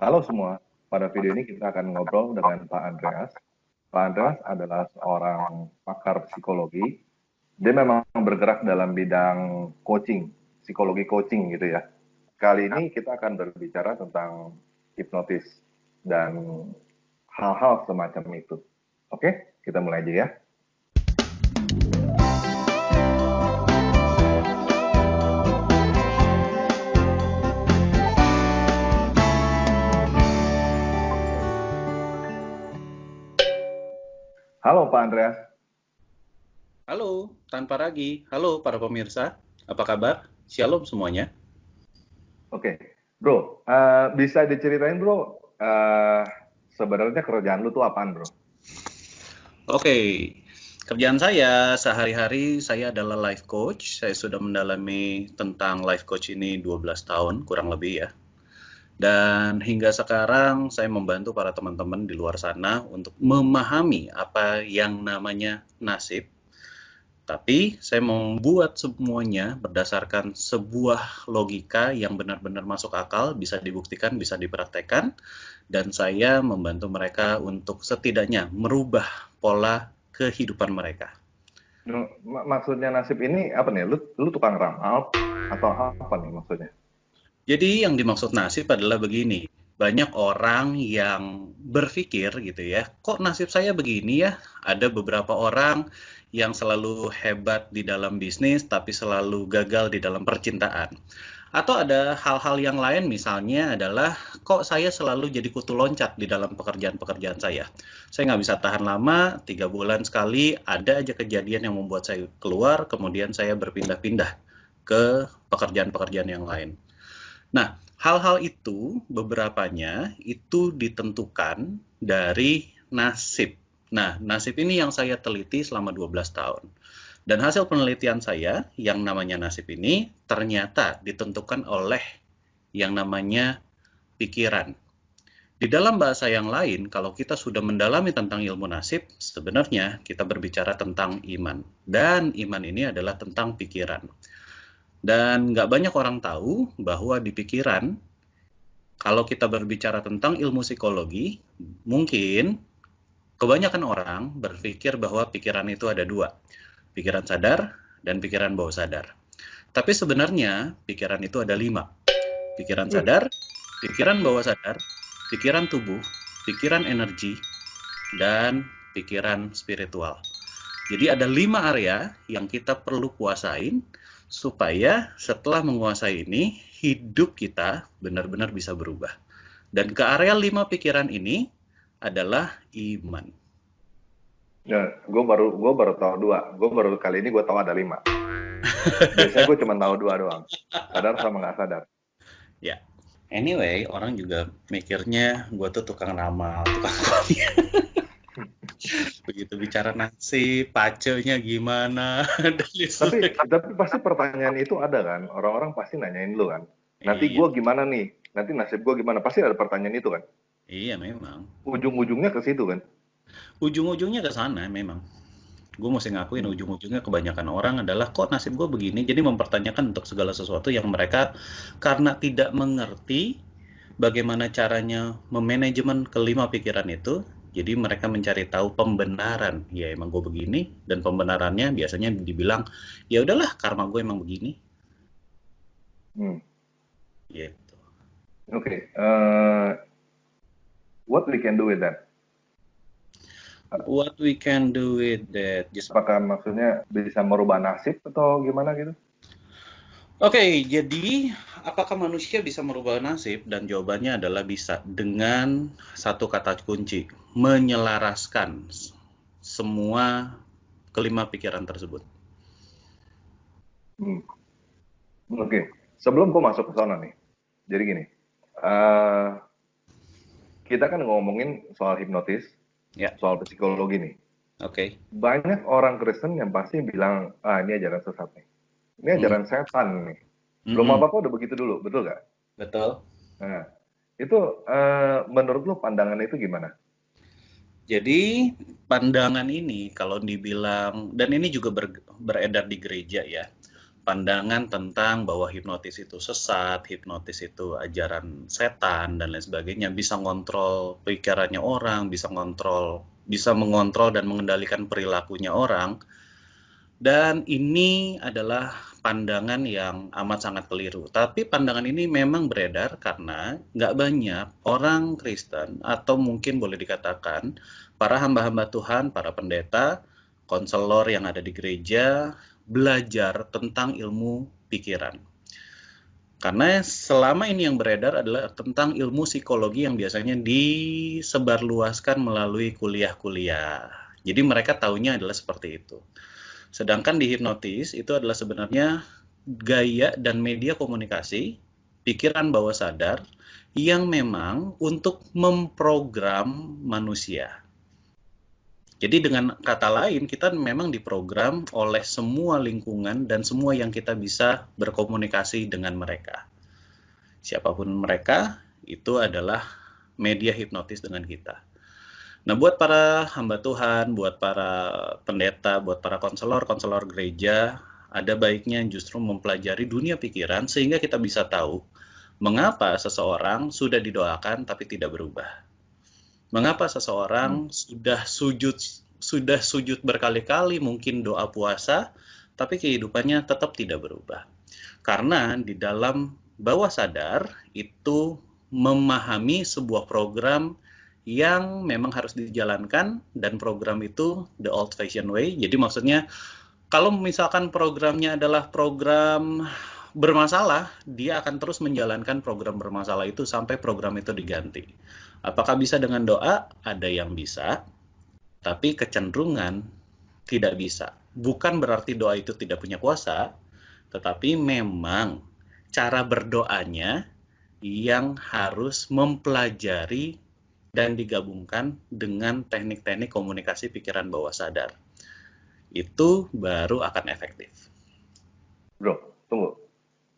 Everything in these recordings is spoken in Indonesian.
Halo semua, pada video ini kita akan ngobrol dengan Pak Andreas. Pak Andreas adalah seorang pakar psikologi. Dia memang bergerak dalam bidang coaching, psikologi coaching gitu ya. Kali ini kita akan berbicara tentang hipnotis dan hal-hal semacam itu. Oke, kita mulai aja ya. Halo Pak Andreas. Halo, tanpa ragi. Halo para pemirsa, apa kabar? Shalom semuanya. Oke, bro, bisa diceritain bro, sebenarnya kerjaan lu tuh apaan bro? Oke, kerjaan saya sehari-hari saya adalah life coach. Saya sudah mendalami tentang life coach ini 12 tahun kurang lebih ya. Dan hingga sekarang saya membantu para teman-teman di luar sana untuk memahami apa yang namanya nasib. Tapi saya membuat semuanya berdasarkan sebuah logika yang benar-benar masuk akal, bisa dibuktikan, bisa dipraktekkan, dan saya membantu mereka untuk setidaknya merubah pola kehidupan mereka. Maksudnya nasib ini apa nih? Lu tukang ramal atau apa nih maksudnya? Jadi yang dimaksud nasib adalah begini, banyak orang yang berpikir gitu ya, kok nasib saya begini ya? Ada beberapa orang yang selalu hebat di dalam bisnis, tapi selalu gagal di dalam percintaan. Atau ada hal-hal yang lain misalnya adalah, kok saya selalu jadi kutu loncat di dalam pekerjaan-pekerjaan saya. Saya nggak bisa tahan lama, 3 bulan sekali, ada aja kejadian yang membuat saya keluar, kemudian saya berpindah-pindah ke pekerjaan-pekerjaan yang lain. Nah, hal-hal itu beberapanya itu ditentukan dari nasib. Nah, nasib ini yang saya teliti selama 12 tahun. Dan hasil penelitian saya yang namanya nasib ini ternyata ditentukan oleh yang namanya pikiran. Di dalam bahasa yang lain, kalau kita sudah mendalami tentang ilmu nasib, sebenarnya kita berbicara tentang iman. Dan iman ini adalah tentang pikiran. Dan nggak banyak orang tahu bahwa di pikiran, kalau kita berbicara tentang ilmu psikologi, mungkin kebanyakan orang berpikir bahwa pikiran itu ada dua, pikiran sadar dan pikiran bawah sadar. Tapi sebenarnya pikiran itu ada 5. Pikiran Wih, sadar, pikiran bawah sadar, pikiran tubuh, pikiran energi, dan pikiran spiritual. Jadi ada 5 area yang kita perlu kuasain supaya setelah menguasai ini, hidup kita benar-benar bisa berubah. Dan ke area 5 pikiran ini adalah iman. ya, gue baru tahu dua. Gue baru kali ini gue tahu ada 5. Biasanya gue cuma tahu 2 doang. Sadar sama nggak sadar. Ya, anyway, orang juga mikirnya gue tuh tukang ramal, tukang begitu bicara nasib, pacenya gimana, dan Tapi pasti pertanyaan itu ada kan. Orang-orang pasti nanyain lu kan. Nanti iya, gue gimana nih? Nanti nasib gue gimana? Pasti ada pertanyaan itu kan. iya memang. Ujung-ujungnya ke situ kan. Ujung-ujungnya ke sana memang. Gue mesti ngakuin Hmm. ujung-ujungnya kebanyakan orang adalah kok nasib gue begini. Jadi mempertanyakan untuk segala sesuatu yang mereka karena tidak mengerti bagaimana caranya memanajemen kelima pikiran itu. Jadi mereka mencari tahu pembenaran. Ya emang gue begini dan pembenarannya biasanya dibilang ya udahlah karma gue emang begini. Hmm. Gitu. Oke. What we can do with that? What we can do with that? Just Apakah maksudnya bisa merubah nasib atau gimana gitu? Oke, jadi apakah manusia bisa merubah nasib? Dan jawabannya adalah bisa dengan satu kata kunci, menyelaraskan semua kelima pikiran tersebut. Hmm. Oke. Sebelum gue masuk ke sana nih. Jadi gini. eh Kita kan ngomongin soal hipnotis, Ya, soal psikologi nih. oke. Banyak orang Kristen yang pasti bilang, ah ini ajaran sesat nih. Ini Mhm, ajaran setan nih. Belum mhm, apa-apa udah begitu dulu, betul nggak? betul. Nah, itu menurut lu pandangan itu gimana? Jadi pandangan ini kalau dibilang, dan ini juga beredar di gereja ya, pandangan tentang bahwa hipnotis itu sesat, hipnotis itu ajaran setan dan lain sebagainya, bisa ngontrol pikirannya orang, bisa mengontrol dan mengendalikan perilakunya orang. Dan ini adalah pandangan yang amat sangat keliru. Tapi pandangan ini memang beredar karena nggak banyak orang Kristen, atau mungkin boleh dikatakan para hamba-hamba Tuhan, para pendeta, konselor yang ada di gereja, belajar tentang ilmu pikiran. Karena selama ini yang beredar adalah tentang ilmu psikologi yang biasanya disebarluaskan melalui kuliah-kuliah. Jadi mereka taunya adalah seperti itu. Sedangkan di hipnotis itu adalah sebenarnya gaya dan media komunikasi pikiran bawah sadar yang memang untuk memprogram manusia. Jadi dengan kata lain, kita memang diprogram oleh semua lingkungan dan semua yang kita bisa berkomunikasi dengan mereka. Siapapun mereka, itu adalah media hipnotis dengan kita. Nah, buat para hamba Tuhan, buat para pendeta, buat para konselor gereja, ada baiknya justru mempelajari dunia pikiran sehingga kita bisa tahu mengapa seseorang sudah didoakan tapi tidak berubah. Mengapa seseorang sudah sujud berkali-kali, mungkin doa puasa, tapi kehidupannya tetap tidak berubah. Karena di dalam bawah sadar itu memahami sebuah program yang memang harus dijalankan, dan program itu the old fashioned way. Jadi maksudnya kalau misalkan programnya adalah program bermasalah, dia akan terus menjalankan program bermasalah itu sampai program itu diganti. Apakah bisa dengan doa? Ada yang bisa, tapi kecenderungan tidak bisa. Bukan berarti doa itu tidak punya kuasa, tetapi memang cara berdoanya yang harus mempelajari dan digabungkan dengan teknik-teknik komunikasi pikiran bawah sadar. Itu baru akan efektif. Bro, tunggu.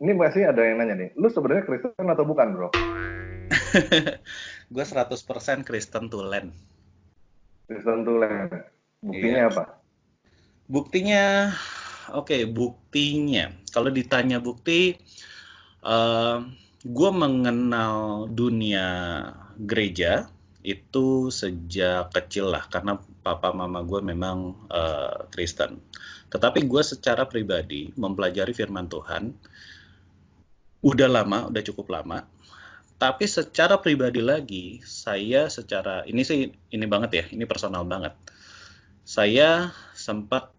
Ini masih ada yang nanya nih. Lu sebenarnya Kristen atau bukan, bro? Gue 100% Kristen tulen. Kristen tulen. Buktinya Iya. apa? Buktinya, buktinya. Kalau ditanya bukti, gue mengenal dunia gereja itu sejak kecil lah, karena papa mama gue memang Kristen. Tetapi gue secara pribadi mempelajari firman Tuhan udah cukup lama. Tapi secara pribadi lagi, saya ini banget ya, ini personal banget. Saya sempat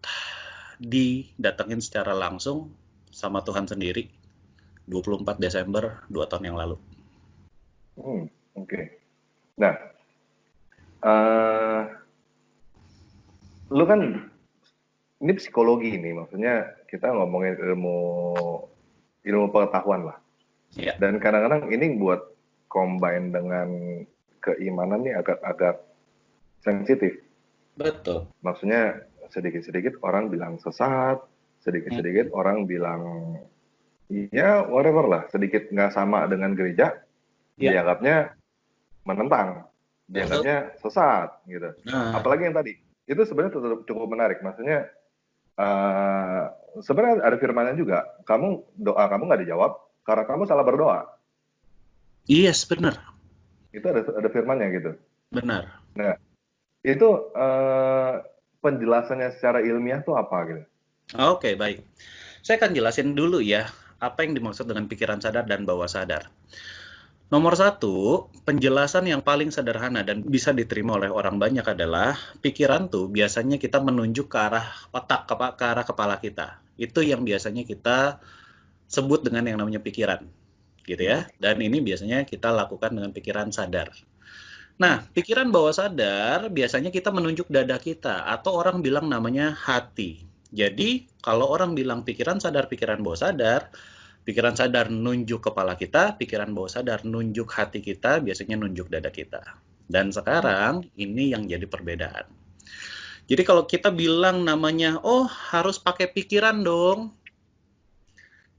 didatengin secara langsung sama Tuhan sendiri 24 Desember 2 tahun yang lalu. Oke. Nah, lu kan ini psikologi nih, maksudnya kita ngomongin ilmu pengetahuan lah. Iya. Dan kadang-kadang ini buat combine dengan keimanan nih agak sensitif. Betul. Maksudnya sedikit-sedikit orang bilang sesat, sedikit-sedikit orang bilang ya whatever lah, sedikit nggak sama dengan gereja, dianggapnya menentang, dianggapnya sesat gitu. Apalagi yang tadi, itu sebenarnya cukup menarik. Maksudnya sebenarnya ada firmannya juga, doa kamu nggak dijawab karena kamu salah berdoa. Yes, benar. Itu ada firmannya gitu. Benar. Nah, itu penjelasannya secara ilmiah tuh apa gitu? Oke, baik. Saya akan jelasin dulu ya, apa yang dimaksud dengan pikiran sadar dan bawah sadar. Nomor satu, penjelasan yang paling sederhana dan bisa diterima oleh orang banyak adalah pikiran tuh biasanya kita menunjuk ke arah otak, ke arah kepala kita. Itu yang biasanya kita sebut dengan yang namanya pikiran, gitu ya. Dan ini biasanya kita lakukan dengan pikiran sadar. Nah, pikiran bawah sadar biasanya kita menunjuk dada kita, atau orang bilang namanya hati. Jadi, kalau orang bilang pikiran sadar, pikiran bawah sadar, pikiran sadar nunjuk kepala kita, pikiran bawah sadar nunjuk hati kita, biasanya nunjuk dada kita. Dan sekarang ini yang jadi perbedaan. Jadi kalau kita bilang namanya, oh harus pakai pikiran dong,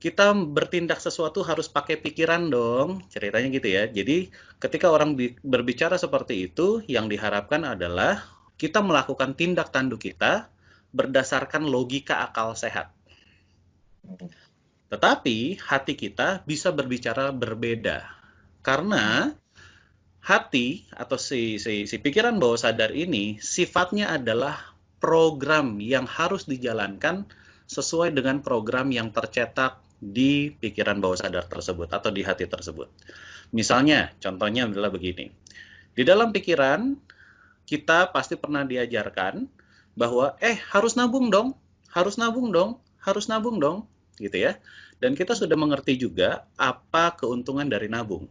kita bertindak sesuatu harus pakai pikiran dong, ceritanya gitu ya. Jadi ketika orang berbicara seperti itu, yang diharapkan adalah kita melakukan tindak tanduk kita berdasarkan logika akal sehat. Tetapi hati kita bisa berbicara berbeda. Karena hati atau si pikiran bawah sadar ini sifatnya adalah program yang harus dijalankan sesuai dengan program yang tercetak di pikiran bawah sadar tersebut atau di hati tersebut. Misalnya, contohnya adalah begini. Di dalam pikiran, kita pasti pernah diajarkan bahwa harus nabung dong, harus nabung dong, harus nabung dong, gitu ya. Dan kita sudah mengerti juga apa keuntungan dari nabung.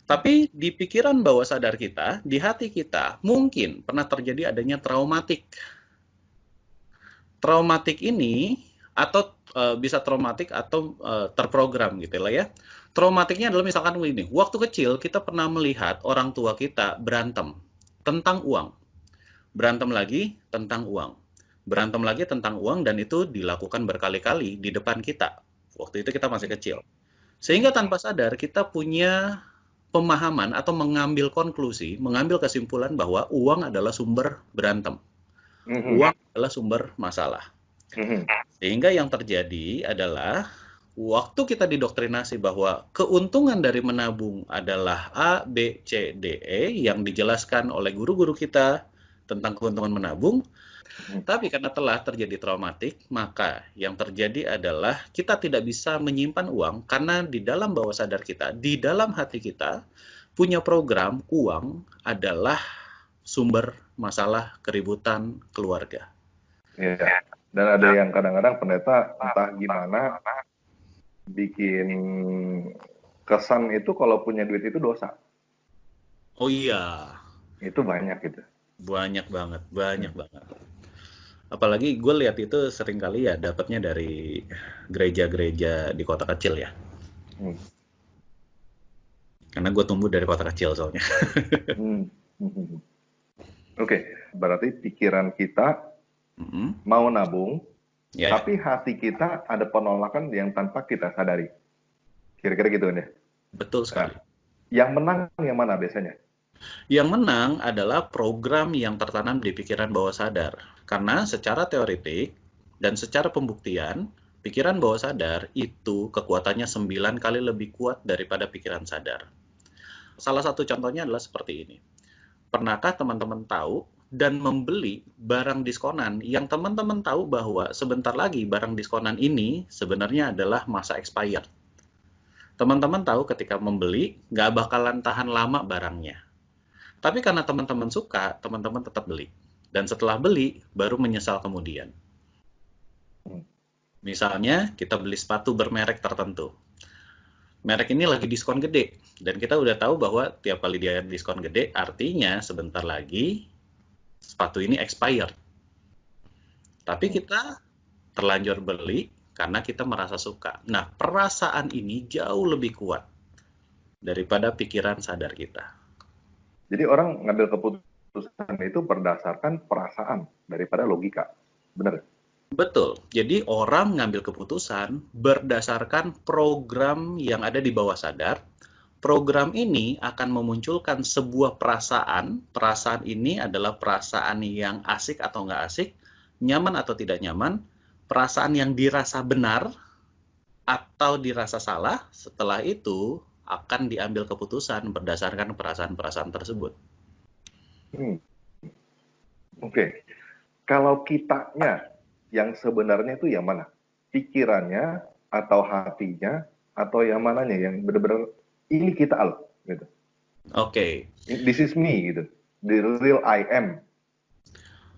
Tapi di pikiran bawah sadar kita, di hati kita, mungkin pernah terjadi adanya traumatik. Traumatik ini atau bisa traumatik atau terprogram gitu lah ya. Traumatiknya adalah misalkan begini, waktu kecil kita pernah melihat orang tua kita berantem tentang uang. Berantem lagi tentang uang. Berantem lagi tentang uang dan itu dilakukan berkali-kali di depan kita. Waktu itu kita masih kecil. Sehingga tanpa sadar kita punya pemahaman atau mengambil konklusi, mengambil kesimpulan bahwa uang adalah sumber berantem. Uang adalah sumber masalah. Sehingga yang terjadi adalah waktu kita didoktrinasi bahwa keuntungan dari menabung adalah A, B, C, D, E yang dijelaskan oleh guru-guru kita tentang keuntungan menabung, tapi karena telah terjadi traumatik, maka yang terjadi adalah kita tidak bisa menyimpan uang karena di dalam bawah sadar kita, di dalam hati kita, punya program uang adalah sumber masalah keributan keluarga. Iya. Dan ada yang kadang-kadang pendeta entah gimana bikin kesan itu kalau punya duit itu dosa. Oh iya. Itu banyak gitu. Banyak banget, banyak banget. Apalagi gue lihat itu sering kali ya dapatnya dari gereja-gereja di kota kecil ya. Karena gue tumbuh dari kota kecil soalnya. Oke, berarti pikiran kita mau nabung, tapi hati kita ada penolakan yang tanpa kita sadari. Kira-kira gitu kan ya? Betul sekali. Yang menang yang mana biasanya? Yang menang adalah program yang tertanam di pikiran bawah sadar. Karena secara teoretik dan secara pembuktian, pikiran bawah sadar itu kekuatannya 9 kali lebih kuat daripada pikiran sadar. Salah satu contohnya adalah seperti ini. Pernahkah teman-teman tahu dan membeli barang diskonan yang teman-teman tahu bahwa sebentar lagi barang diskonan ini sebenarnya adalah masa expired? Teman-teman tahu ketika membeli nggak bakalan tahan lama barangnya. Tapi karena teman-teman suka, teman-teman tetap beli. Dan setelah beli, baru menyesal kemudian. Misalnya, kita beli sepatu bermerek tertentu. Merek ini lagi diskon gede. Dan kita udah tahu bahwa tiap kali dia diskon gede, artinya sebentar lagi sepatu ini expired. Tapi kita terlanjur beli karena kita merasa suka. Nah, perasaan ini jauh lebih kuat daripada pikiran sadar kita. Jadi orang ngambil keputusan itu berdasarkan perasaan daripada logika. Benar? Betul. Jadi orang ngambil keputusan berdasarkan program yang ada di bawah sadar. Program ini akan memunculkan sebuah perasaan. Perasaan ini adalah perasaan yang asik atau nggak asik, nyaman atau tidak nyaman, perasaan yang dirasa benar atau dirasa salah. Setelah itu akan diambil keputusan berdasarkan perasaan-perasaan tersebut. Oke. Kalau kitanya yang sebenarnya itu yang mana? Pikirannya atau hatinya atau yang mananya yang benar-benar ini kita loh gitu. Oke. This is me gitu. The real I am.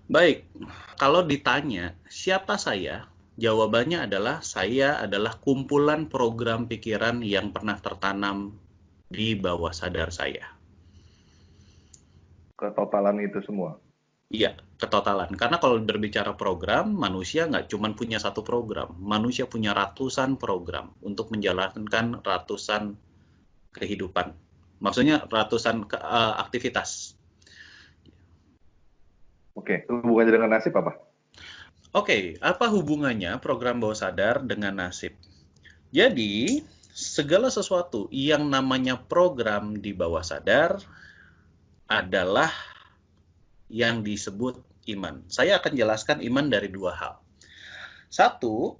Baik. Kalau ditanya siapa saya? Jawabannya adalah saya adalah kumpulan program pikiran yang pernah tertanam di bawah sadar saya. Ketotalan itu semua? Iya, ketotalan. Karena kalau berbicara program, manusia nggak cuma punya satu program. Manusia punya ratusan program untuk menjalankan ratusan kehidupan. Maksudnya ratusan aktivitas. Oke, hubungannya dengan nasib apa? Oke, apa hubungannya program bawah sadar dengan nasib? Jadi, segala sesuatu yang namanya program di bawah sadar adalah yang disebut iman. Saya akan jelaskan iman dari dua hal. Satu,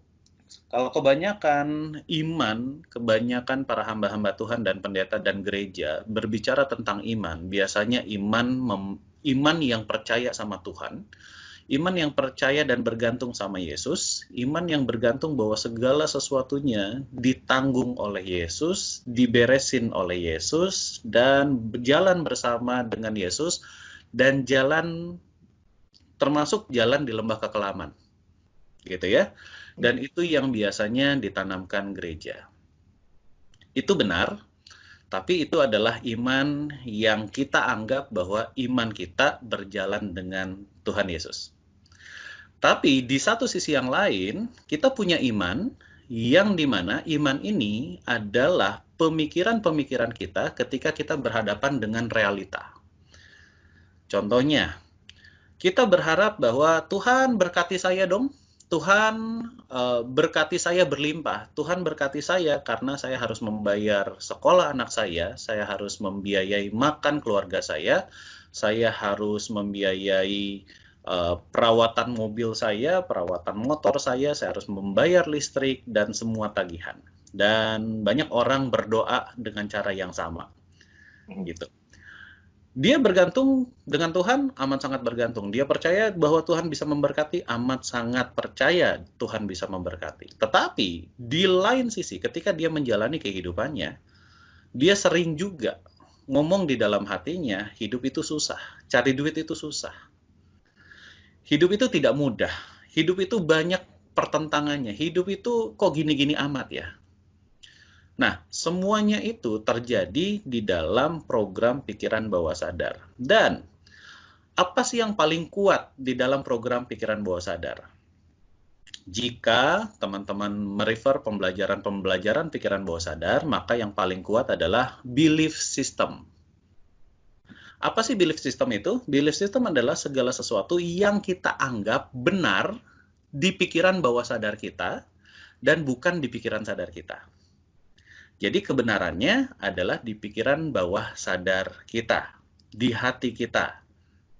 Kalau kebanyakan iman, kebanyakan para hamba-hamba Tuhan dan pendeta dan gereja berbicara tentang iman, biasanya iman yang percaya sama Tuhan, iman yang percaya dan bergantung sama Yesus, iman yang bergantung bahwa segala sesuatunya ditanggung oleh Yesus, diberesin oleh Yesus, dan berjalan bersama dengan Yesus, dan jalan termasuk jalan di lembah kekelaman. Gitu ya. Dan itu yang biasanya ditanamkan gereja. Itu benar, tapi itu adalah iman yang kita anggap bahwa iman kita berjalan dengan Tuhan Yesus. Tapi di satu sisi yang lain, kita punya iman yang dimana iman ini adalah pemikiran-pemikiran kita ketika kita berhadapan dengan realita. Contohnya, kita berharap bahwa Tuhan berkati saya dong, Tuhan berkati saya berlimpah, Tuhan berkati saya karena saya harus membayar sekolah anak saya harus membiayai makan keluarga saya harus membiayai perawatan mobil saya, perawatan motor saya harus membayar listrik dan semua tagihan. Dan banyak orang berdoa dengan cara yang sama, gitu. Dia bergantung dengan Tuhan, amat sangat bergantung. Dia percaya bahwa Tuhan bisa memberkati, amat sangat percaya Tuhan bisa memberkati. Tetapi, di lain sisi, ketika dia menjalani kehidupannya, dia sering juga ngomong di dalam hatinya, hidup itu susah, cari duit itu susah. Hidup itu tidak mudah, hidup itu banyak pertentangannya, hidup itu kok gini-gini amat ya. Nah, semuanya itu terjadi di dalam program pikiran bawah sadar. Dan apa sih yang paling kuat di dalam program pikiran bawah sadar? Jika teman-teman merefer pembelajaran pikiran bawah sadar, maka yang paling kuat adalah belief system. Apa sih belief system itu? Belief system adalah segala sesuatu yang kita anggap benar di pikiran bawah sadar kita dan bukan di pikiran sadar kita. Jadi kebenarannya adalah di pikiran bawah sadar kita, di hati kita,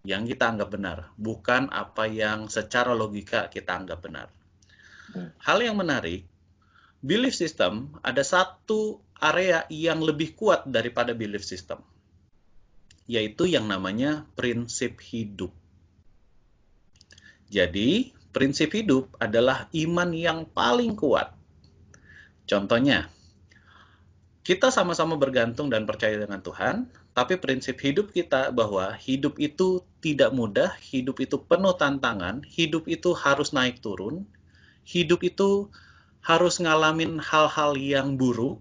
yang kita anggap benar, bukan apa yang secara logika kita anggap benar. Hal yang menarik, belief system ada satu area yang lebih kuat daripada belief system, yaitu yang namanya prinsip hidup. Jadi, prinsip hidup adalah iman yang paling kuat. Contohnya, kita sama-sama bergantung dan percaya dengan Tuhan, tapi prinsip hidup kita bahwa hidup itu tidak mudah, hidup itu penuh tantangan, hidup itu harus naik turun, hidup itu harus ngalamin hal-hal yang buruk.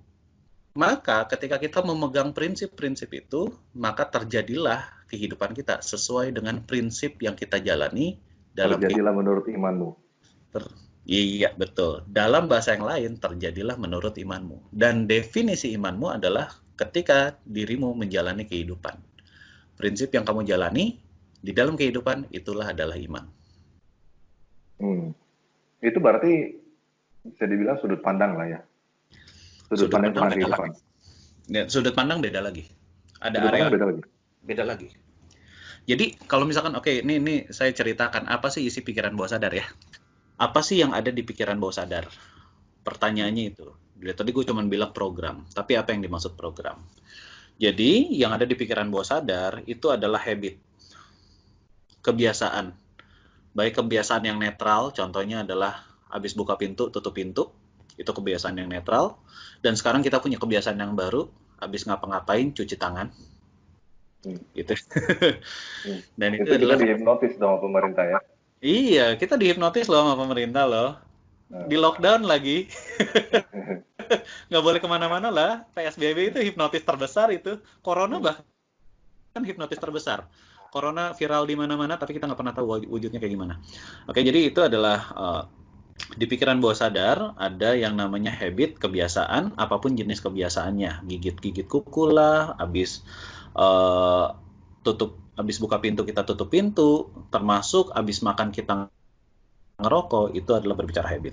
Maka ketika kita memegang prinsip-prinsip itu, maka terjadilah kehidupan kita sesuai dengan prinsip yang kita jalani. Terjadilah menurut imanmu. Iya, betul. Dalam bahasa yang lain, terjadilah menurut imanmu. Dan definisi imanmu adalah ketika dirimu menjalani kehidupan. Prinsip yang kamu jalani di dalam kehidupan, itulah adalah iman. Itu berarti bisa dibilang sudut pandang lah ya. Sudut pandang tentang kehidupan. Sudut pandang beda lagi. Ada area beda lagi. Jadi kalau misalkan ini saya ceritakan apa sih isi pikiran bawah sadar ya. Apa sih yang ada di pikiran bawah sadar? Pertanyaannya itu. Tadi gue cuma bilang program, tapi apa yang dimaksud program? Jadi, yang ada di pikiran bawah sadar itu adalah habit. Kebiasaan. Baik kebiasaan yang netral, contohnya adalah habis buka pintu, tutup pintu. Itu kebiasaan yang netral. Dan sekarang kita punya kebiasaan yang baru, habis ngapa-ngapain, cuci tangan. Gitu. Dan itu adalah dihipnotis sama pemerintah ya. Iya, kita dihipnotis loh sama pemerintah loh. Di lockdown lagi. Nggak boleh kemana-mana lah. PSBB itu hipnotis terbesar itu. Corona bahkan hipnotis terbesar. Corona viral di mana-mana, tapi kita nggak pernah tahu wujudnya kayak gimana. Oke, jadi itu adalah di pikiran bawah sadar ada yang namanya habit, kebiasaan, apapun jenis kebiasaannya. Gigit-gigit kuku lah, habis buka pintu kita tutup pintu, termasuk habis makan kita ngerokok, itu adalah berbicara habit.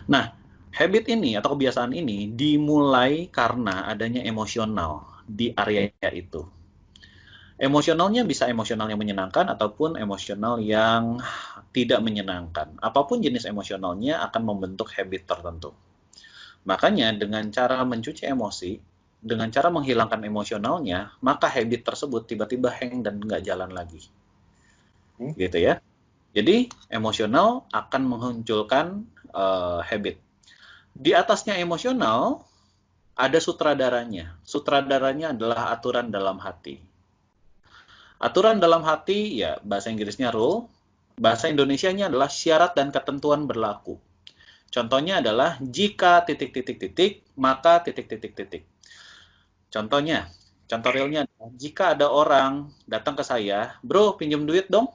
Nah, habit ini atau kebiasaan ini dimulai karena adanya emosional di area itu. Emosionalnya bisa emosional yang menyenangkan ataupun emosional yang tidak menyenangkan. Apapun jenis emosionalnya akan membentuk habit tertentu. Makanya dengan cara mencuci emosi, dengan cara menghilangkan emosionalnya, maka habit tersebut tiba-tiba hang dan nggak jalan lagi. Gitu ya. Jadi emosional akan memunculkan habit. Di atasnya emosional, ada sutradaranya. Sutradaranya adalah aturan dalam hati. Aturan dalam hati, ya bahasa Inggrisnya rule, bahasa Indonesianya adalah syarat dan ketentuan berlaku. Contohnya adalah jika titik titik titik, maka titik titik titik. Contohnya, contoh realnya adalah jika ada orang datang ke saya, bro pinjam duit dong,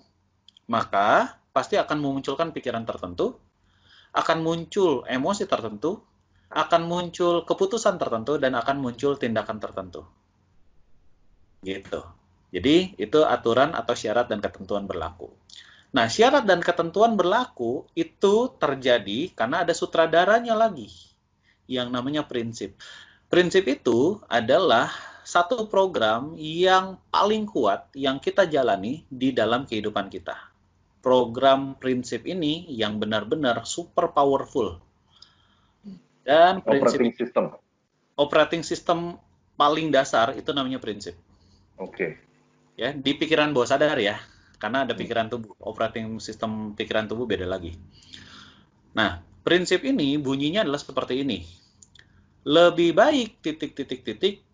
maka pasti akan memunculkan pikiran tertentu, akan muncul emosi tertentu, akan muncul keputusan tertentu, dan akan muncul tindakan tertentu. Gitu. Jadi, itu aturan atau syarat dan ketentuan berlaku. Nah, syarat dan ketentuan berlaku itu terjadi karena ada sutradaranya lagi, yang namanya prinsip. Prinsip itu adalah satu program yang paling kuat yang kita jalani di dalam kehidupan kita. Program prinsip ini yang benar-benar super powerful. Dan prinsip operating system paling dasar itu namanya prinsip. Oke. Ya, di pikiran bawah sadar ya. Karena ada pikiran tubuh. Operating system pikiran tubuh beda lagi. Nah, prinsip ini bunyinya adalah seperti ini. Lebih baik titik-titik-titik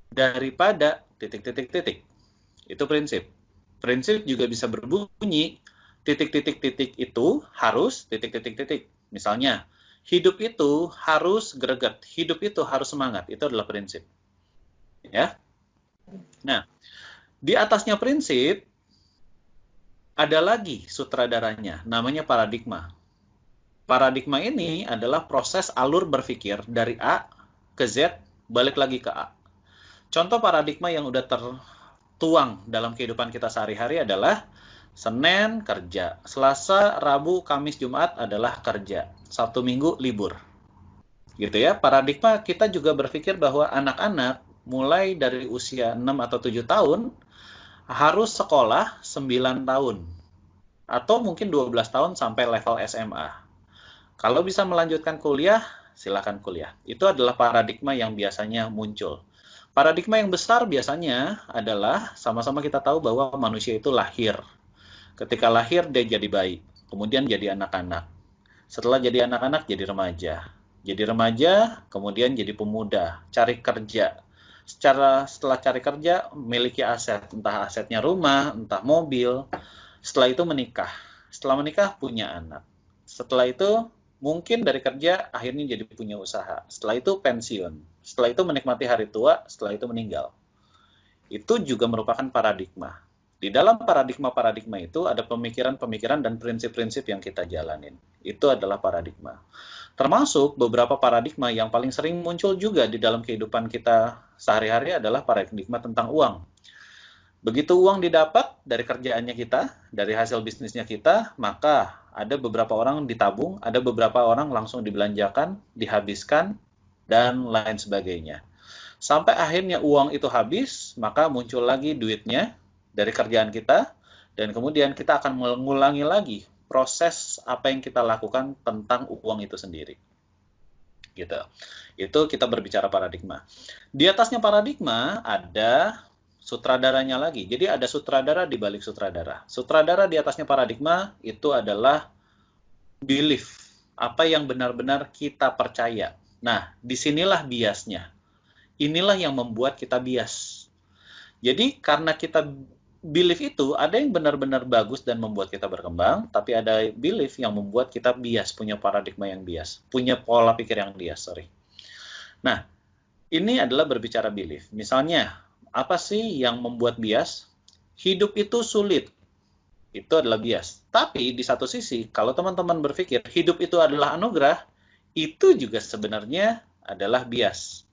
daripada titik-titik-titik. Itu prinsip. Prinsip juga bisa berbunyi titik-titik-titik itu harus titik-titik-titik. Misalnya, hidup itu harus greget, hidup itu harus semangat. Itu adalah prinsip. Ya. Nah, di atasnya prinsip ada lagi sutradaranya, namanya paradigma. Paradigma ini adalah proses alur berpikir dari A ke Z, balik lagi ke A. Contoh paradigma yang udah tertuang dalam kehidupan kita sehari-hari adalah Senin kerja, Selasa, Rabu, Kamis, Jumat adalah kerja, Sabtu, Minggu libur. Gitu ya. Paradigma kita juga berpikir bahwa anak-anak mulai dari usia 6 atau 7 tahun harus sekolah 9 tahun. Atau mungkin 12 tahun sampai level SMA. Kalau bisa melanjutkan kuliah, silakan kuliah. Itu adalah paradigma yang biasanya muncul. Paradigma yang besar biasanya adalah sama-sama kita tahu bahwa manusia itu lahir. Ketika lahir dia jadi bayi, kemudian jadi anak-anak. Setelah jadi anak-anak jadi remaja. Jadi remaja, kemudian jadi pemuda, cari kerja. Setelah cari kerja, memiliki aset, entah asetnya rumah, entah mobil. Setelah itu menikah. Setelah menikah punya anak. Setelah itu mungkin dari kerja akhirnya jadi punya usaha. Setelah itu pensiun. Setelah itu menikmati hari tua, setelah itu meninggal. Itu juga merupakan paradigma. Di dalam paradigma-paradigma itu ada pemikiran-pemikiran dan prinsip-prinsip yang kita jalanin. Itu adalah paradigma. Termasuk beberapa paradigma yang paling sering muncul juga di dalam kehidupan kita sehari-hari adalah paradigma tentang uang. Begitu uang didapat dari kerjaannya kita, dari hasil bisnisnya kita, maka ada beberapa orang ditabung, ada beberapa orang langsung dibelanjakan, dihabiskan, dan lain sebagainya. Sampai akhirnya uang itu habis, maka muncul lagi duitnya dari kerjaan kita, dan kemudian kita akan mengulangi lagi proses apa yang kita lakukan tentang uang itu sendiri. Gitu. Itu kita berbicara paradigma. Di atasnya paradigma ada sutradaranya lagi. Jadi ada sutradara di balik sutradara. Sutradara di atasnya paradigma itu adalah belief. Apa yang benar-benar kita percaya. Nah, disinilah biasnya. Inilah yang membuat kita bias. Jadi karena kita belief itu ada yang benar-benar bagus dan membuat kita berkembang, tapi ada belief yang membuat kita bias, punya paradigma yang bias, punya pola pikir yang bias, Nah, ini adalah berbicara belief. Misalnya, apa sih yang membuat bias? Hidup itu sulit. Itu adalah bias. Tapi di satu sisi, kalau teman-teman berpikir hidup itu adalah anugerah, itu juga sebenarnya adalah bias.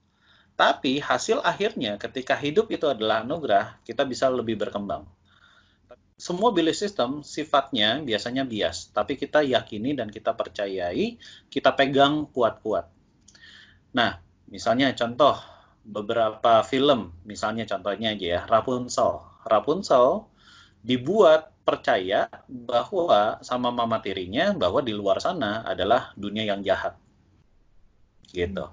Tapi hasil akhirnya ketika hidup itu adalah anugerah, kita bisa lebih berkembang. Semua belief system sifatnya biasanya bias, tapi kita yakini dan kita percayai, kita pegang kuat-kuat. Nah, misalnya contoh beberapa film, misalnya contohnya aja ya, Rapunzel. Rapunzel dibuat percaya bahwa sama mama tirinya bahwa di luar sana adalah dunia yang jahat gitu.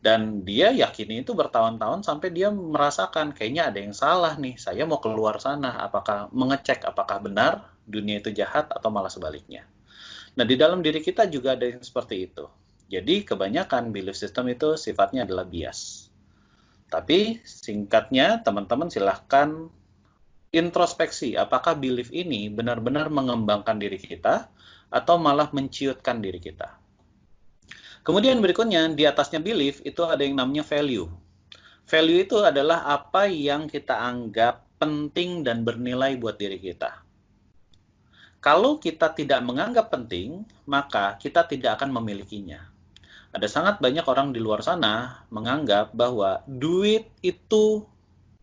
Dan dia yakini itu bertahun-tahun sampai dia merasakan kayaknya ada yang salah nih. Saya mau keluar sana, apakah mengecek apakah benar dunia itu jahat atau malah sebaliknya. Nah, di dalam diri kita juga ada yang seperti itu. Jadi kebanyakan belief system itu sifatnya adalah bias. Tapi singkatnya teman-teman silahkan introspeksi apakah belief ini benar-benar mengembangkan diri kita atau malah menciutkan diri kita. Kemudian berikutnya, di atasnya belief itu ada yang namanya value. Value itu adalah apa yang kita anggap penting dan bernilai buat diri kita. Kalau kita tidak menganggap penting, maka kita tidak akan memilikinya. Ada sangat banyak orang di luar sana menganggap bahwa duit itu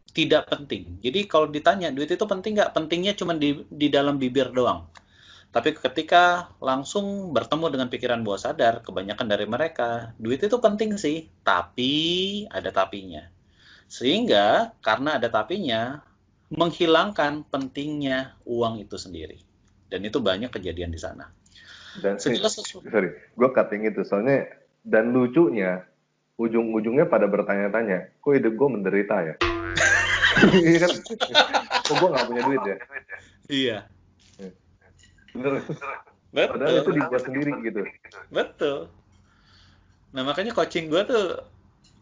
tidak penting. Jadi kalau ditanya, duit itu penting nggak? Pentingnya cuma di dalam bibir doang. Tapi ketika langsung bertemu dengan pikiran bawah sadar, kebanyakan dari mereka, duit itu penting sih, tapi ada tapinya. Sehingga karena ada tapinya, menghilangkan pentingnya uang itu sendiri. Dan itu banyak kejadian di sana. Dan Segala sesuatu. sorry, gue cutting itu soalnya, dan lucunya ujung-ujungnya pada bertanya-tanya, kok hidup gue menderita ya? Iya kan? Kok gue nggak punya duit ya? Iya, Bener. Padahal itu betul, dibuat sendiri gitu. betul. Nah, makanya coaching gue tuh,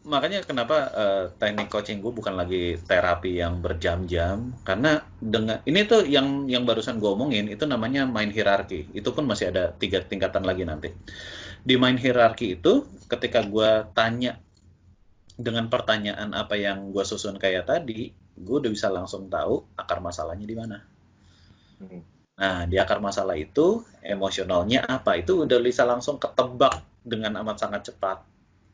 makanya kenapa teknik coaching gue bukan lagi terapi yang berjam-jam, karena dengan ini tuh yang barusan gue omongin itu namanya mind hierarchy. Itu pun masih ada 3 tingkatan lagi nanti. Di mind hierarchy itu, ketika gue tanya dengan pertanyaan apa yang gue susun kayak tadi, gue udah bisa langsung tahu akar masalahnya di mana. Hmm. Nah, di akar masalah itu, emosionalnya apa, itu udah bisa langsung ketebak dengan amat sangat cepat.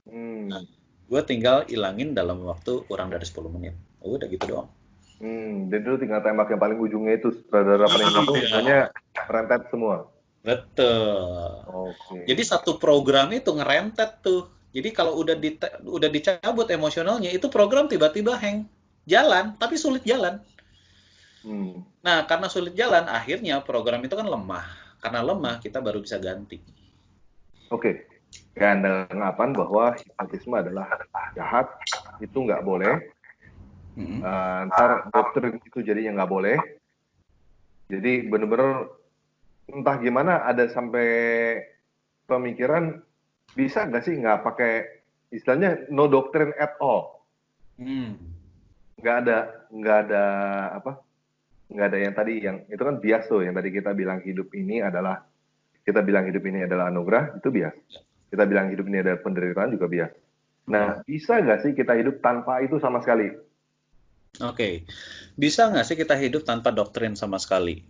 Nah, gue tinggal ilangin dalam waktu kurang dari 10 menit. Udah gitu doang. Jadi lu tinggal tembak yang paling ujungnya itu sutradara pening itu, semuanya rentet semua. Betul. Oke. Jadi satu program itu ngerentet tuh. Jadi kalau udah dicabut emosionalnya, itu program tiba-tiba hang. Jalan, tapi sulit jalan. Nah, karena sulit jalan, akhirnya program itu kan lemah. Karena lemah, kita baru bisa ganti. Oke. Dan dengan anggapan bahwa hipnotisme adalah jahat, itu nggak boleh. Ntar doktrin itu jadinya nggak boleh. Jadi bener-bener entah gimana ada sampai pemikiran bisa nggak sih nggak pakai istilahnya no doctrine at all. Nggak ada apa? Nggak ada yang tadi yang itu kan bias tuh, yang tadi kita bilang hidup ini adalah anugerah, itu bias. Kita bilang hidup ini adalah penderitaan juga bias. Nah, bisa nggak sih kita hidup tanpa itu sama sekali? Oke, bisa nggak sih kita hidup tanpa doktrin sama sekali?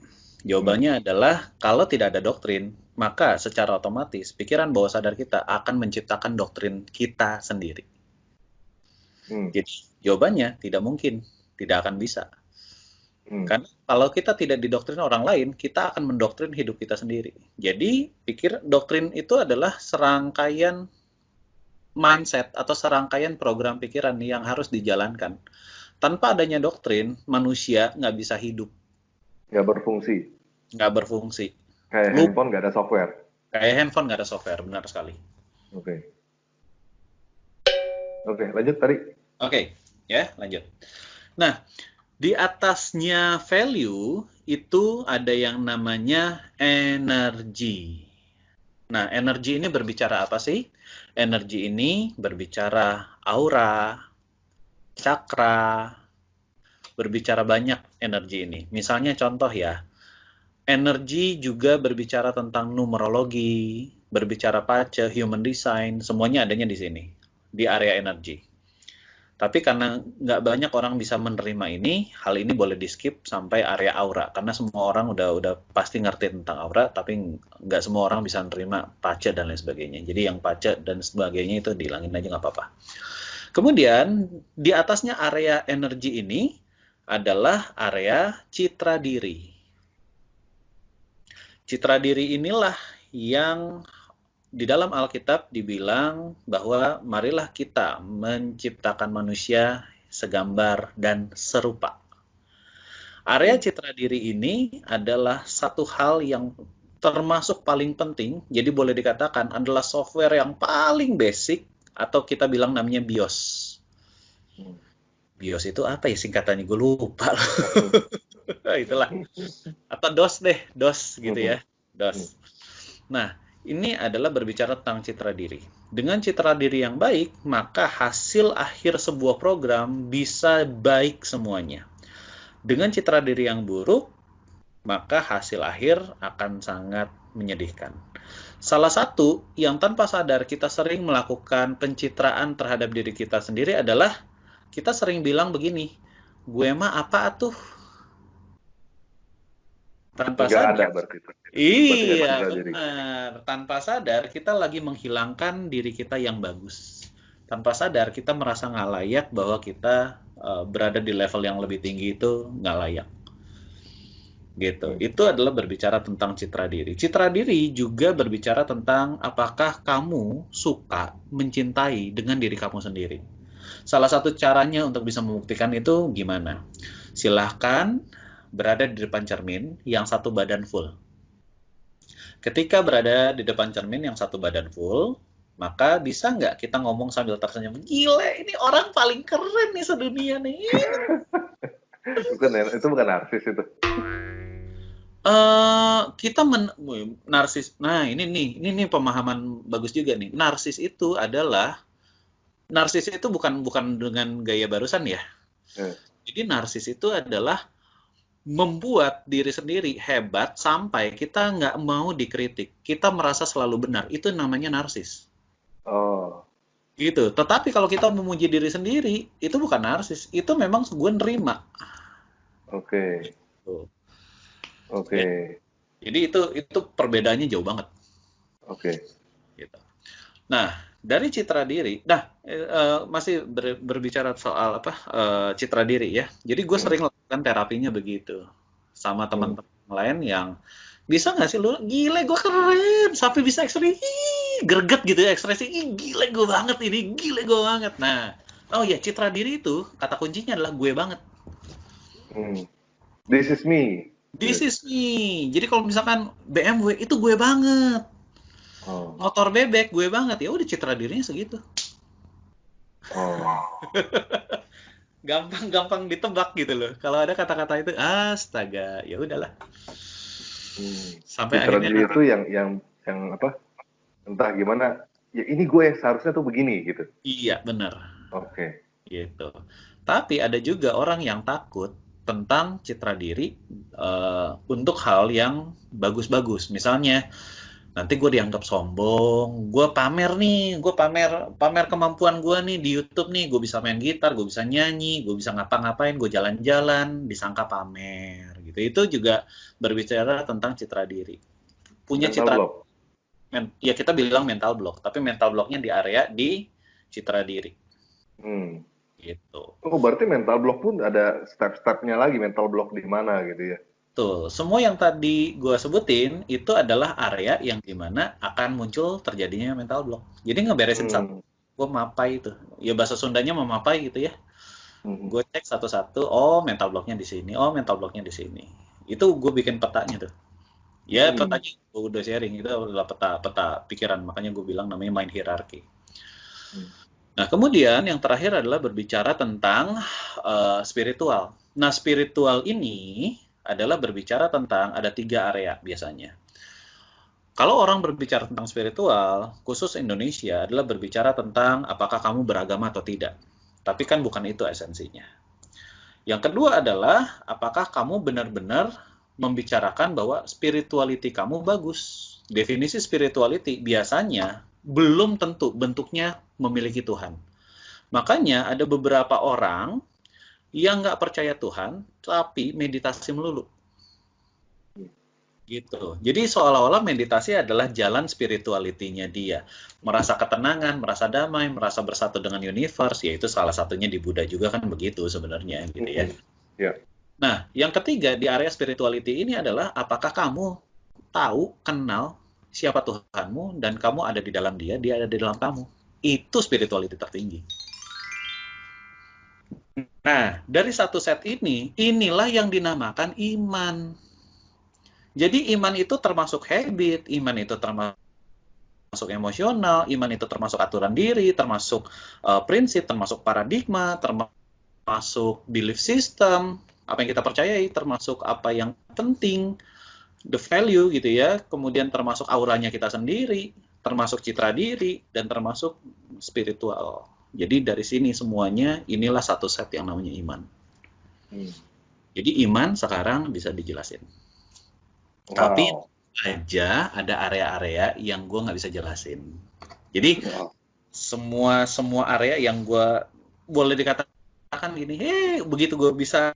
Jawabannya adalah kalau tidak ada doktrin, maka secara otomatis pikiran bawah sadar kita akan menciptakan doktrin kita sendiri. Jadi jawabannya tidak mungkin, tidak akan bisa. Karena kalau kita tidak didoktrin orang lain, kita akan mendoktrin hidup kita sendiri. Jadi pikir doktrin itu adalah serangkaian mindset atau serangkaian program pikiran yang harus dijalankan. Tanpa adanya doktrin, manusia nggak bisa hidup. Nggak berfungsi. Nggak berfungsi. Kayak handphone nggak ada software. Kayak handphone nggak ada software, benar sekali. Oke, lanjut tadi. Oke, ya lanjut. Nah, di atasnya value itu ada yang namanya energi. Nah, energi ini berbicara apa sih? Energi ini berbicara aura, cakra, berbicara banyak energi ini. Misalnya contoh ya, energi juga berbicara tentang numerologi, berbicara pace, human design, semuanya adanya di sini, di area energi. Tapi karena nggak banyak orang bisa menerima ini, hal ini boleh di-skip sampai area aura. Karena semua orang udah pasti ngerti tentang aura, tapi nggak semua orang bisa menerima pace dan lain sebagainya. Jadi yang pace dan sebagainya itu dihilangin aja nggak apa-apa. Kemudian, di atasnya area energi ini adalah area citra diri. Citra diri inilah yang di dalam Alkitab dibilang bahwa marilah kita menciptakan manusia segambar dan serupa. Area citra diri ini adalah satu hal yang termasuk paling penting, jadi boleh dikatakan adalah software yang paling basic, atau kita bilang namanya BIOS. Hmm. BIOS itu apa ya singkatannya? Gue lupa. Oke. Itulah. Atau DOS deh, DOS gitu Mhm. ya. DOS. Nah, ini adalah berbicara tentang citra diri. Dengan citra diri yang baik, maka hasil akhir sebuah program bisa baik semuanya. Dengan citra diri yang buruk, maka hasil akhir akan sangat menyedihkan. Salah satu yang tanpa sadar kita sering melakukan pencitraan terhadap diri kita sendiri adalah kita sering bilang begini, gue mah apa tuh? Tanpa Nggak ada sadar. berarti itu. Berarti nggak Iya, citra diri. benar. Tanpa sadar kita lagi menghilangkan diri kita yang bagus. Tanpa sadar kita merasa nggak layak bahwa kita berada di level yang lebih tinggi itu nggak layak. Gitu. Hmm. Itu adalah berbicara tentang citra diri. Citra diri juga berbicara tentang apakah kamu suka mencintai dengan diri kamu sendiri. Salah satu caranya untuk bisa membuktikan itu gimana? Silahkan berada di depan cermin yang satu badan full. Ketika berada di depan cermin yang satu badan full, maka bisa nggak kita ngomong sambil tersenyum, gile ini orang paling keren nih sedunia nih. Itu bukan narsis itu. Kita narsis. Nah, ini nih pemahaman bagus juga nih. Narsis itu bukan bukan dengan gaya barusan ya. Eh, Jadi narsis itu adalah membuat diri sendiri hebat sampai kita nggak mau dikritik. Kita merasa selalu benar. Itu namanya narsis. Oh, Gitu. Tetapi kalau kita memuji diri sendiri, itu bukan narsis. Itu memang gue nerima. oke, Tuh. oke, Jadi itu perbedaannya jauh banget. oke. Gitu. Nah, dari citra diri, masih berbicara soal apa citra diri ya. Jadi gue Hmm, sering lakukan terapinya begitu sama hmm. teman-teman lain yang bisa nggak sih lu gile gue keren sampai bisa ekspresi greget gitu ya ekspresi gile gue banget ini gile gue banget. Nah, oh ya citra diri itu kata kuncinya adalah gue banget. Hmm. This is me. This is me. Jadi kalau misalkan BMW itu gue banget, Oh, motor bebek gue banget ya udah citra dirinya segitu. oh. Gampang-gampang ditebak gitu loh. Kalau ada kata-kata itu, astaga, ya udahlah. Hmm. Sampai Citra akhirnya diri nanti, itu yang apa? Entah gimana. Ya ini gue yang seharusnya tuh begini gitu. iya benar, Oke. gitu. Tapi ada juga orang yang takut tentang citra diri untuk hal yang bagus-bagus. Misalnya, nanti gue dianggap sombong, gue pamer nih, gue pamer pamer kemampuan gue nih di YouTube nih, gue bisa main gitar, gue bisa nyanyi, gue bisa ngapa-ngapain, gue jalan-jalan, disangka pamer, gitu. Itu juga berbicara tentang citra diri. Punya Mental citra, block. ya kita bilang mental block, tapi mental blocknya di area di citra diri, Hmm. gitu. Oh, berarti mental block pun ada step-stepnya lagi mental block di mana gitu ya. Tuh, semua yang tadi gue sebutin itu adalah area yang dimana akan muncul terjadinya mental block. Jadi ngeberesin satu, Hmm. gue mapai itu. Ya bahasa Sundanya memapai gitu ya. Hmm. Gue cek satu-satu, oh mental blocknya di sini, oh mental blocknya di sini. Itu gue bikin petanya tuh. Ya Hmm. petanya gue udah sharing, itu adalah peta-peta pikiran. Makanya gue bilang namanya mind hierarchy. Hmm. Nah, kemudian yang terakhir adalah berbicara tentang spiritual. Nah, spiritual ini adalah berbicara tentang ada 3 area biasanya. Kalau orang berbicara tentang spiritual, khusus Indonesia adalah berbicara tentang apakah kamu beragama atau tidak. Tapi kan bukan itu esensinya. Yang kedua adalah apakah kamu benar-benar membicarakan bahwa spirituality kamu bagus. Definisi spirituality biasanya belum tentu bentuknya memiliki Tuhan. Makanya ada beberapa orang yang nggak percaya Tuhan, tapi meditasi melulu. Gitu. Jadi seolah-olah meditasi adalah jalan spirituality-nya dia. Merasa ketenangan, merasa damai, merasa bersatu dengan universe, yaitu salah satunya di Buddha juga kan begitu sebenarnya gitu ya. Hmm. Ya. Nah, yang ketiga di area spirituality ini adalah apakah kamu tahu, kenal siapa Tuhanmu dan kamu ada di dalam dia ada di dalam kamu. Itu spirituality tertinggi. Nah, dari satu set ini, inilah yang dinamakan iman. Jadi iman itu termasuk habit, iman itu termasuk emosional, iman itu termasuk aturan diri, termasuk prinsip, termasuk paradigma, termasuk belief system, apa yang kita percayai, termasuk apa yang penting, the value gitu ya, kemudian termasuk auranya kita sendiri, termasuk citra diri, dan termasuk spiritual. Jadi dari sini semuanya inilah satu set yang namanya iman. Jadi iman sekarang bisa dijelasin. Tapi Wow. aja ada area-area yang gue nggak bisa jelasin. Jadi Wow. semua area yang gue boleh dikatakan gini, begitu gue bisa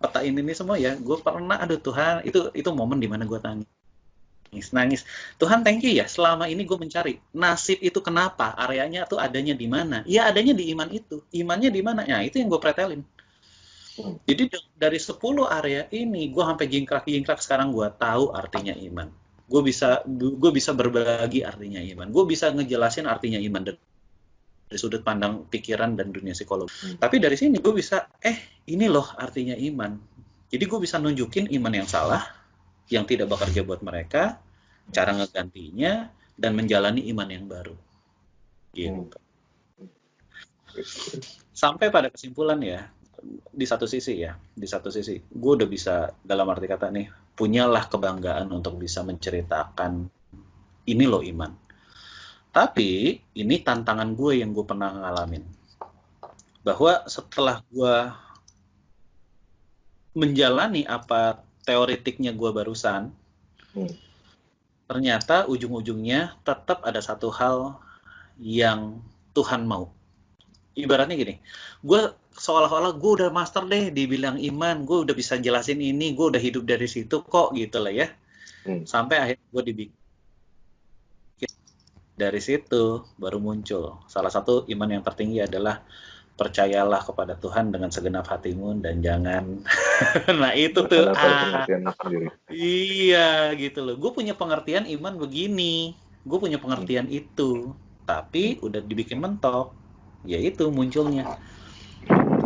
petain ini semua ya, gue pernah, aduh Tuhan, itu momen dimana gue nangis. Tuhan thank you ya, selama ini gue mencari nasib itu kenapa, areanya tuh adanya di mana? Ya adanya di iman itu, imannya di mana? Ya itu yang gue pretelin. Jadi dari 10 area ini, gue sampai jingkrak-jingkrak sekarang gue tahu artinya iman. Gue bisa berbagi artinya iman. Gue bisa ngejelasin artinya iman dari sudut pandang pikiran dan dunia psikologi. Tapi dari sini gue bisa, ini loh artinya iman. Jadi gue bisa nunjukin iman yang salah, yang tidak bekerja buat mereka, cara ngegantinya, dan menjalani iman yang baru. Gitu. Sampai pada kesimpulan ya, di satu sisi, gue udah bisa, dalam arti kata nih, punyalah kebanggaan untuk bisa menceritakan ini loh iman. Tapi ini tantangan gue yang gue pernah ngalamin, bahwa setelah gue menjalani apa teoretiknya gue barusan, ternyata ujung-ujungnya tetap ada satu hal yang Tuhan mau. Ibaratnya gini, gue seolah-olah gue udah master deh dibilang iman, gue udah bisa jelasin ini, gue udah hidup dari situ kok gitu lah ya. Sampai akhirnya gue dibikin, dari situ baru muncul salah satu iman yang tertinggi adalah percayalah kepada Tuhan dengan segenap hatimu dan jangan nah itu tuh iya gitu loh, gue punya pengertian iman begini, gue punya pengertian itu, tapi udah dibikin mentok, yaitu munculnya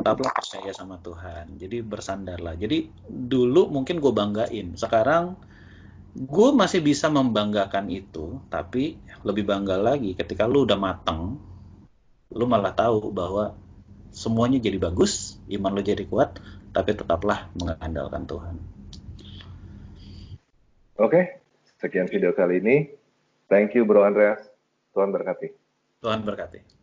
tetaplah percaya sama Tuhan, jadi bersandarlah. Jadi dulu mungkin gue banggain, sekarang gue masih bisa membanggakan itu, tapi lebih bangga lagi ketika lu udah mateng, lu malah tahu bahwa semuanya jadi bagus, iman lu jadi kuat, tapi tetaplah mengandalkan Tuhan. Oke, sekian video kali ini. Thank you Bro Andreas. Tuhan berkati. Tuhan berkati.